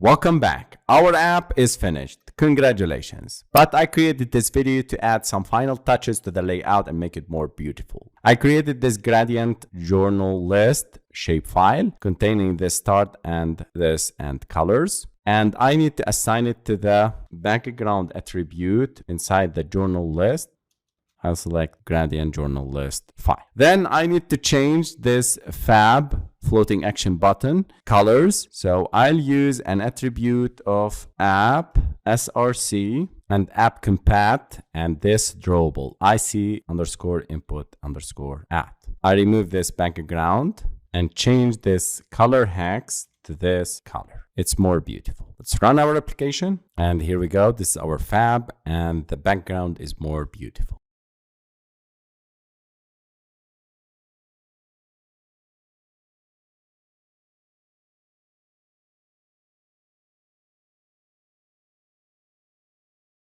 Welcome back. Our app is finished. Congratulations. But I created this video to add some final touches to the layout and make it more beautiful. I created this gradient journal list shapefile containing this start and this and colors. And I need to assign it to the background attribute inside the journal list. I'll select gradient journal list file. Then I need to change this fab floating action button colors. So I'll use an attribute of app src and app compat and this drawable ic underscore input underscore at. I remove this background and change this color hex to this color. It's more beautiful. Let's run our application. And here we go. This is our fab and the background is more beautiful.